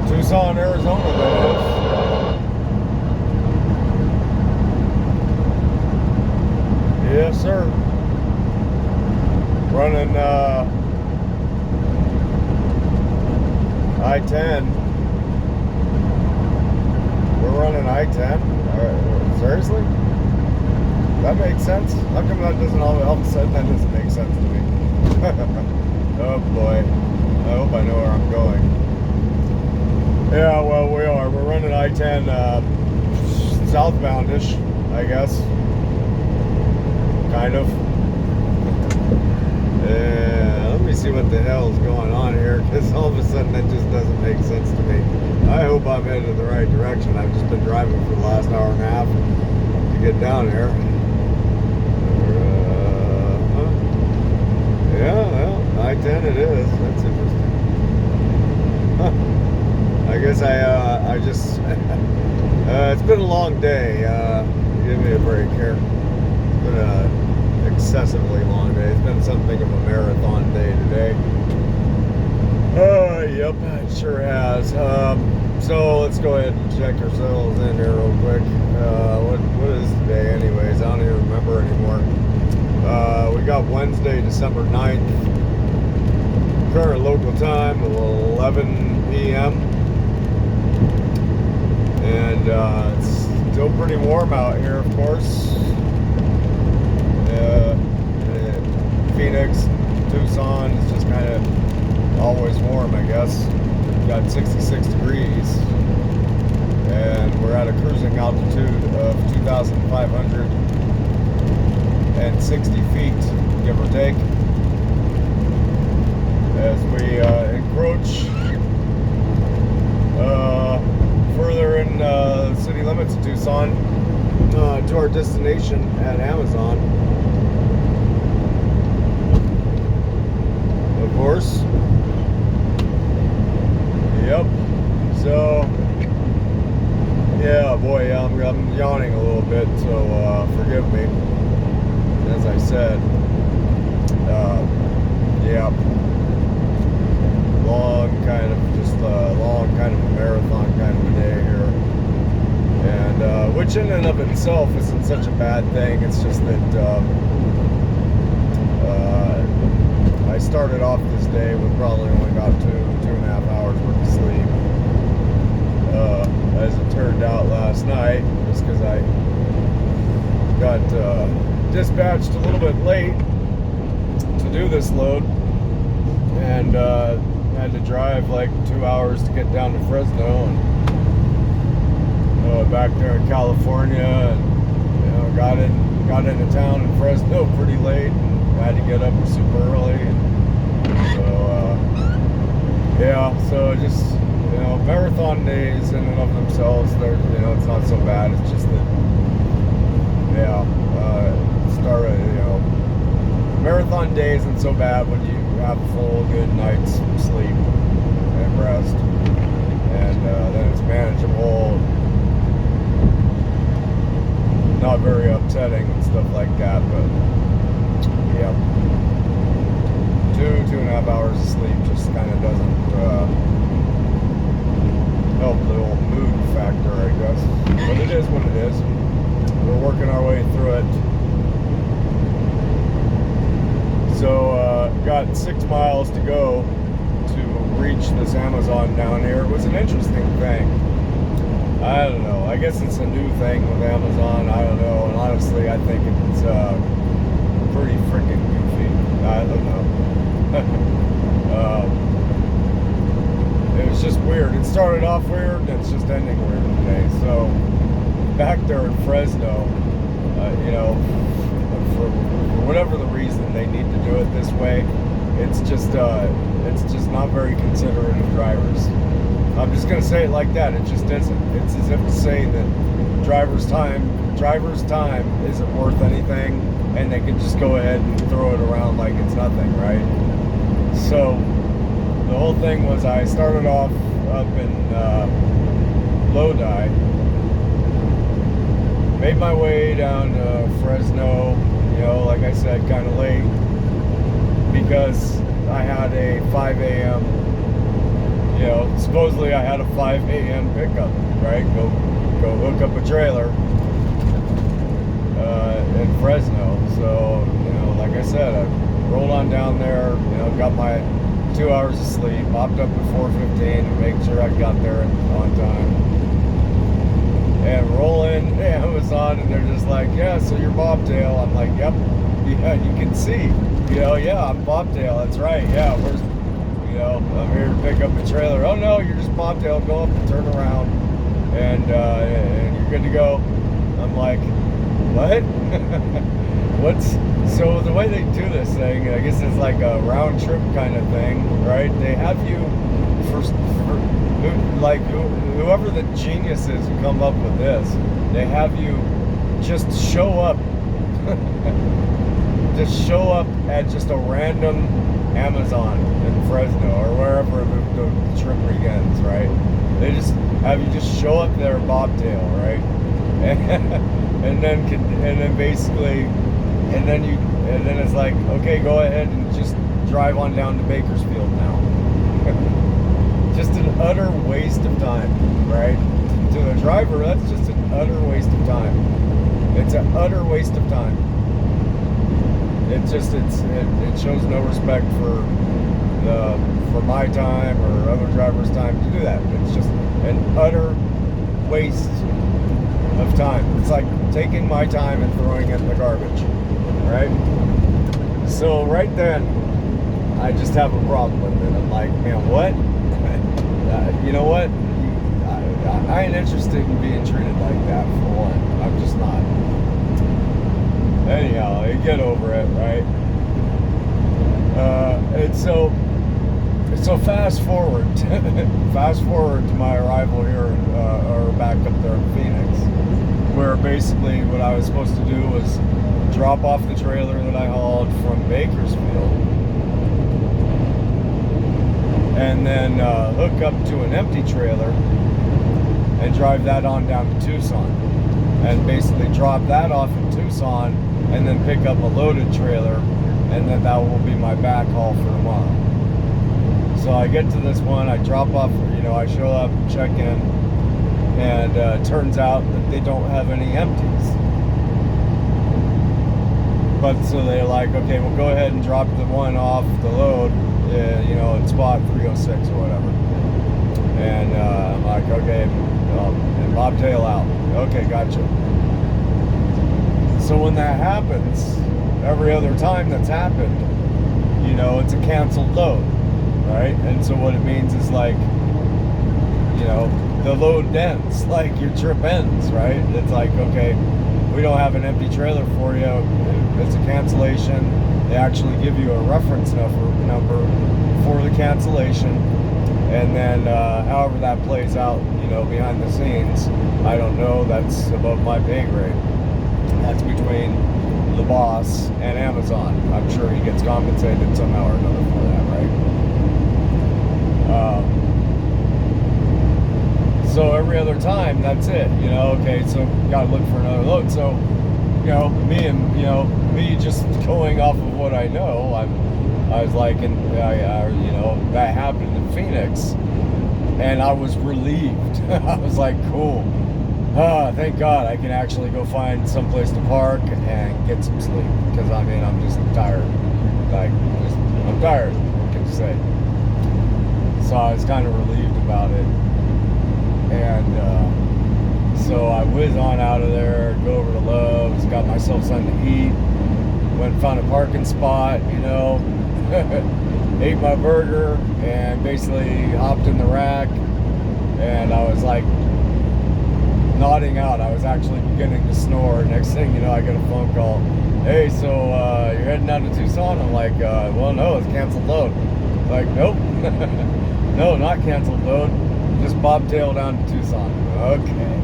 Tucson, Arizona, that is. Yes, sir. Running I-10. We're running I-10. Seriously? That makes sense? How come that doesn't all of a sudden that doesn't make sense to me? Oh boy. I hope I know where I'm going. Yeah, well, we are. We're running I-10 southbound-ish, I guess. Kind of. Yeah, let me see what the hell is going on here, because all of a sudden that just doesn't make sense to me. I hope I'm headed in the right direction. I've just been driving for the last hour and a half to get down here. Yeah, well, I-10 it is. That's interesting. Huh. I guess I just... it's been a long day. Give me a break here. It's been a excessively long day. It's been something of a marathon day today. Yep, it sure has. So let's go ahead and check ourselves in here real quick. What is today anyways? I don't even remember anymore. We got Wednesday, December 9th. Current local time of 11 p.m. And it's still pretty warm out here, of course. Phoenix, Tucson, it's just kind of always warm, I guess. We've got 66 degrees, and we're at a cruising altitude of 2,560 feet, give or take. As we encroach further in city limits of Tucson to our destination at Amazon. Of course. Yep. So, yeah, boy, I'm yawning a little bit, so forgive me. As I said, yeah, long kind of a marathon kind of a day here, and which in and of itself isn't such a bad thing. It's just that I started off this day with probably only about 2.5 hours worth of sleep. As it turned out last night, just because I got dispatched a little bit late to do this load, and had to drive like 2 hours to get down to Fresno, and back there in California, and got into town in Fresno pretty late, and had to get up super early, and so yeah, so just marathon days in and of themselves, they're it's not so bad. It's just that marathon day isn't so bad when you have a full good night's sleep and rest, and then it's manageable, not very upsetting and stuff like that. But yeah, 2.5 hours of sleep just kind of doesn't help the old mood factor, I guess. But it is what it is. We're working our way through it. So got 6 miles to go to reach this Amazon down here. It was an interesting thing. I don't know. I guess it's a new thing with Amazon. I don't know. And honestly, I think it's pretty freaking goofy. I don't know. It was just weird. It started off weird, and it's just ending weird today. So back there in Fresno, for whatever the reason they need to do it this way, it's just not very considerate of drivers. I'm just gonna say it like that. It just isn't. It's as if to say that driver's time isn't worth anything, and they can just go ahead and throw it around like it's nothing, right? So the whole thing was, I started off up in Lodi, made my way down to Fresno, like I said, kind of late, because I had a 5 a.m. you know, supposedly I had a 5 a.m. pickup, right? Go hook up a trailer in Fresno. So, you know, like I said, I rolled on down there, you know, got my 2 hours of sleep, popped up at 4:15 to make sure I got there on time. And roll in Amazon, and they're just like, yeah, so you're Bobtail. I'm like, yep, yeah, you can see, you know, yeah, I'm Bobtail, that's right, yeah, where's, you know, I'm here to pick up a trailer. Oh no, you're just Bobtail, go up and turn around, and you're good to go. I'm like, what? So the way they do this thing, I guess it's like a round trip kind of thing, right? They have you whoever the genius is who come up with this, they have you just show up at just a random Amazon in Fresno or wherever the trip begins, right? They just have you just show up there Bobtail, right? and then it's like, okay, go ahead and just drive on down to Bakersfield now. Just an utter waste of time, right? To the driver, that's just an utter waste of time. It's an utter waste of time. It shows no respect for my time or other drivers' time to do that. It's just an utter waste of time. It's like taking my time and throwing it in the garbage, right? So right then, I just have a problem with it. I'm like, man, what? You know what? I ain't interested in being treated like that, for one. I'm just not. Anyhow, you get over it, right? And so fast forward to my arrival here, or back up there in Phoenix, where basically what I was supposed to do was drop off the trailer that I hauled from Bakersfield, and then hook up to an empty trailer and drive that on down to Tucson, and basically drop that off in Tucson, and then pick up a loaded trailer, and then that will be my back haul for tomorrow. So I get to this one, I drop off, you know, I show up, check in, and it turns out that they don't have any empties. But so they're like, okay, we'll go ahead and drop the one off the load, you know, in spot 306 or whatever. And I'm like, okay, and Bobtail out. Okay, gotcha. So when that happens, every other time that's happened, you know, it's a canceled load, right? And so what it means is, like, you know, the load ends, like your trip ends, right? It's like, okay, we don't have an empty trailer for you. It's a cancellation. They actually give you a reference number for the cancellation, and then however that plays out, you know, behind the scenes, I don't know. That's above my pay grade. That's between the boss and Amazon. I'm sure he gets compensated somehow or another for that, right? So every other time, that's it, you know. Okay, so gotta look for another load. So, you know, me just going off of what I know, I was like, you know, that happened in Phoenix, and I was relieved. I was like, cool. Thank God I can actually go find someplace to park and get some sleep, because I mean, I'm just tired. I'm tired. What can you say? So I was kind of relieved about it, and so I whiz on out of there, go over to Love's, got myself something to eat, went and found a parking spot, you know, ate my burger, and basically hopped in the rack, and I was like nodding out. I was actually beginning to snore. Next thing you know, I get a phone call. Hey, so you're heading down to Tucson? I'm like, well, no, it's canceled load. Like, nope. No, not canceled load. Just bobtail down to Tucson. Okay.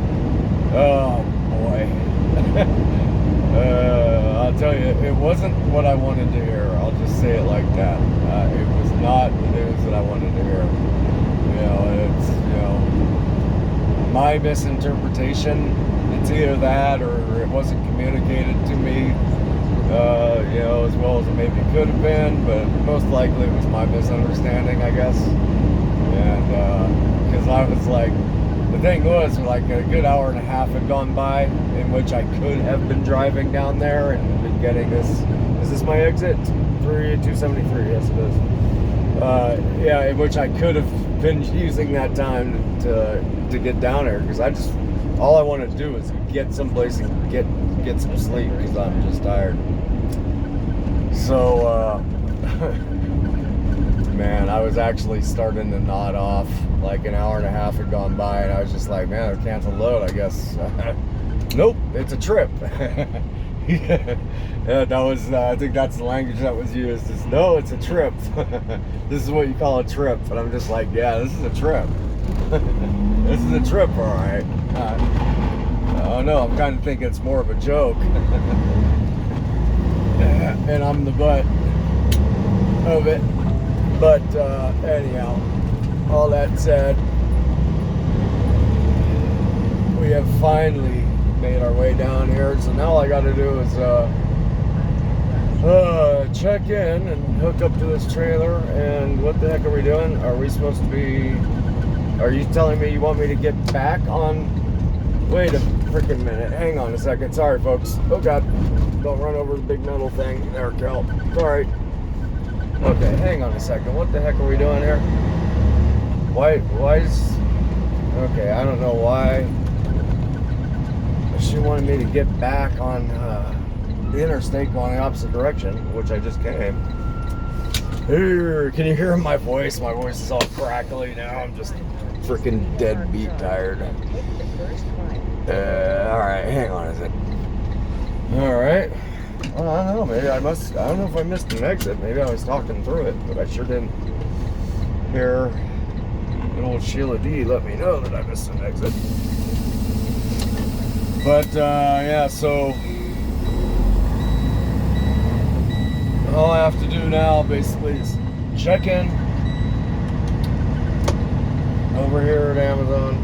Oh, boy. I'll tell you, it wasn't what I wanted to hear. I'll just say it like that. It was not the news that I wanted to hear. You know, it's, you know, my misinterpretation. It's either that or it wasn't communicated to me, you know, as well as it maybe could have been, but most likely it was my misunderstanding, I guess. And because I was like, the thing was, like a good hour and a half had gone by in which I could have been driving down there and been getting this. Is this my exit? 273. Yes, it is. Yeah, in which I could have been using that time to get down there, because all I want to do is get someplace and get some sleep, because I'm just tired. So man, I was actually starting to nod off. Like an hour and a half had gone by, and I was just like, man, I canceled load, I guess. Nope, it's a trip. Yeah, that was, I think that's the language that was used, is no, it's a trip. This is what you call a trip. And I'm just like, yeah, this is a trip. This is a trip, all right. Oh no, I'm kind of thinking it's more of a joke. And I'm the butt of it. But anyhow, all that said, we have finally made our way down here. So now all I got to do is check in and hook up to this trailer. And what the heck are we doing? Are we supposed to be... Are you telling me you want me to get back on... Wait a freaking minute. Hang on a second. Sorry, folks. Oh, God. Don't run over the big metal thing. There, Kel. Sorry. Okay, hang on a second. What the heck are we doing here? Why is... Okay, I don't know why she wanted me to get back on the interstate going the opposite direction, which I just came. Here, can you hear my voice? My voice is all crackly now. I'm just freaking dead beat tired. Alright, hang on a second. Alright. Well, I don't know, maybe I don't know if I missed an exit. Maybe I was talking through it, but I sure didn't hear good old Sheila D let me know that I missed an exit. But, yeah, so all I have to do now basically is check in over here at Amazon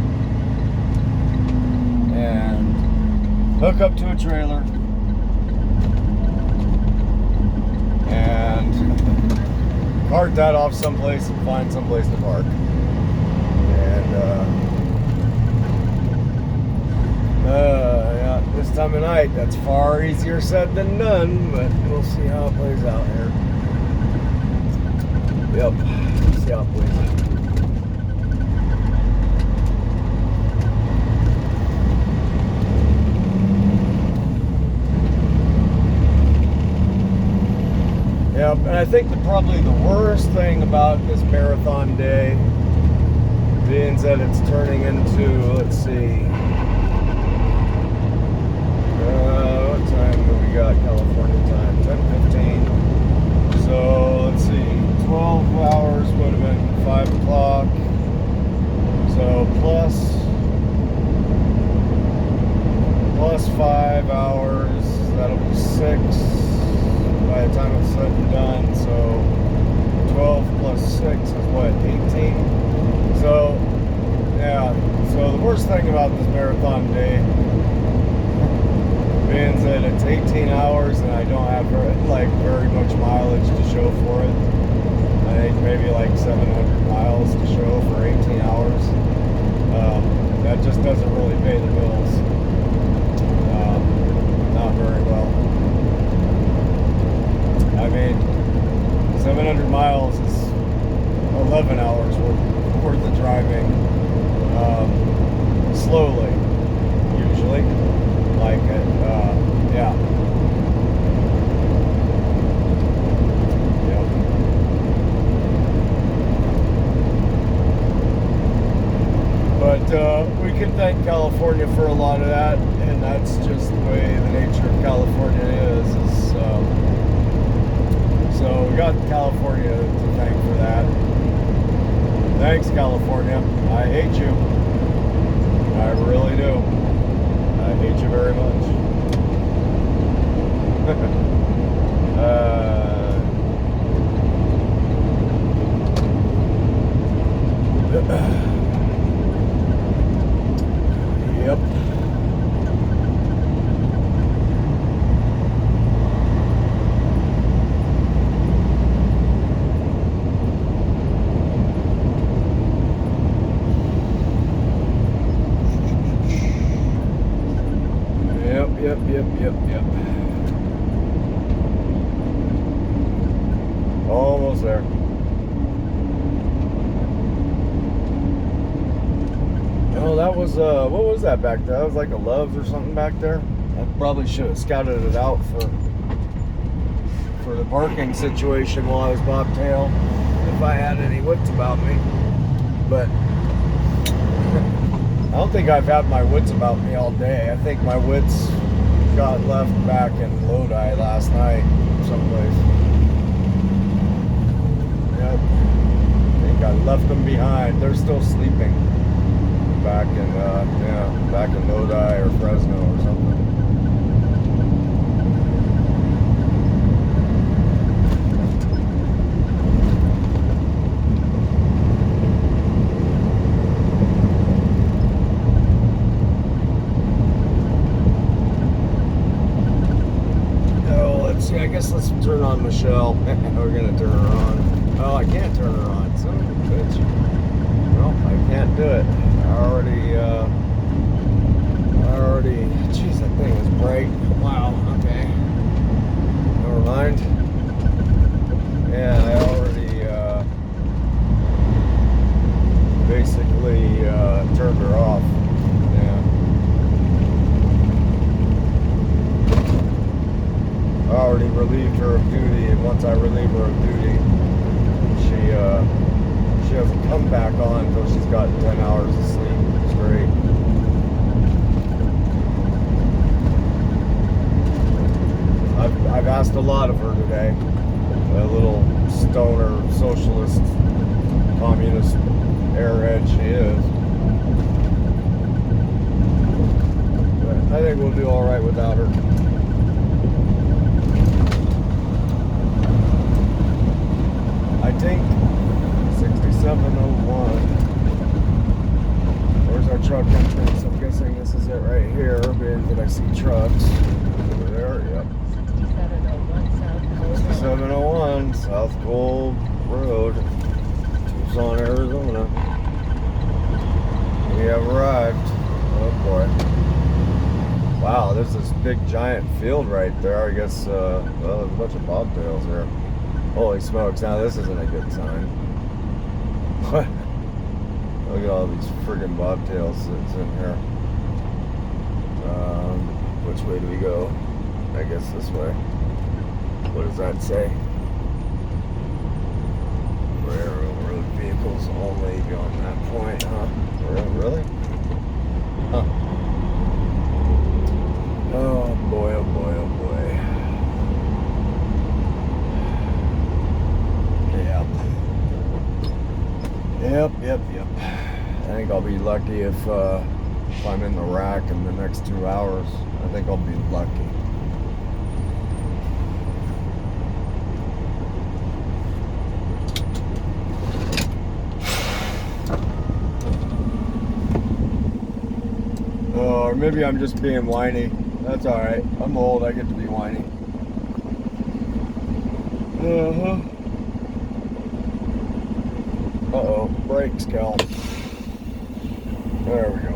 and hook up to a trailer and cart that off someplace and find someplace to park. And yeah, this time of night, that's far easier said than done, but we'll see how it plays out here. Yep, see how it plays out. Yep, and I think probably the worst thing about this marathon day being that it's turning into, let's see, what time do we got? California time, 10:15. So let's see, 12 hours would have been 5 o'clock. So plus 5 hours, that'll be 6 by the time it's said and done. So 12 plus 6 is what, 18? So yeah, so the worst thing about this marathon day being that it's 18 hours and I don't have very much mileage to show for it. I think maybe like 700 miles to show for 18 hours. That just doesn't really pay the bills. Not very well. I mean, 700 miles is 11 hours worth of driving, slowly, usually. Like, yeah. Yep. But we can thank California for a lot of that, and that's just the way the nature of California is so we got California to thank for that. Thanks, California. I hate you. I really do. I hate you very much. Yep. Yep. Almost there. Oh, that was, what was that back there? That was like a Love's or something back there. I probably should have scouted it out for the parking situation while I was bobtail, if I had any wits about me. But I don't think I've had my wits about me all day. I think my wits got left back in Lodi last night someplace. Yep. I think I left them behind. They're still sleeping back in back in Lodi or Fresno or something. I guess let's turn on Michelle. We're gonna turn her on. Oh, I can't turn her on. Son of a bitch. No, I can't do it. Jeez, that thing is bright. Wow. Okay. Never mind. Yeah, I already basically turned her off. I already relieved her of duty, and once I relieve her of duty, she doesn't come back on until she's got 10 hours of sleep straight. I've asked a lot of her today. A little stoner, socialist, communist airhead she is. But I think we'll do all right without her. I think 6701. Where's our truck entrance? I'm guessing this is it right here. Being that I see trucks over there. Yep. 6701 South Gold Road, Tucson, Arizona. We have arrived. Oh boy. Wow, there's this big giant field right there. I guess well, there's a bunch of bobtails here. Holy smokes, now this isn't a good sign. Look at all these friggin' bobtails that's in here. Which way do we go? I guess this way. What does that say? Railroad vehicles only beyond that point, huh? Really? Huh. Oh boy, oh boy, oh boy. Yep. I think I'll be lucky if I'm in the rack in the next 2 hours. I think I'll be lucky. Oh, or maybe I'm just being whiny. That's alright. I'm old, I get to be whiny. Uh-oh, brakes, Cal. There we go.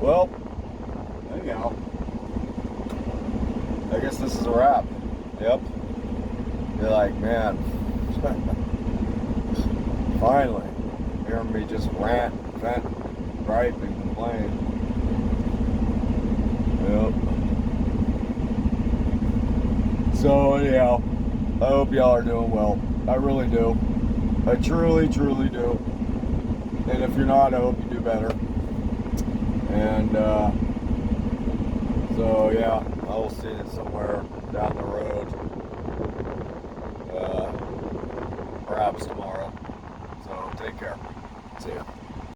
Well, anyhow, I guess this is a wrap. Yep. You're like, man, finally, hearing me just rant, vent, gripe, and complain. Yep. So anyhow, I hope y'all are doing well. I really do. I truly, truly do. And if you're not, I hope you do better. And so yeah, I will see you somewhere down the road. Perhaps tomorrow. So take care. See ya.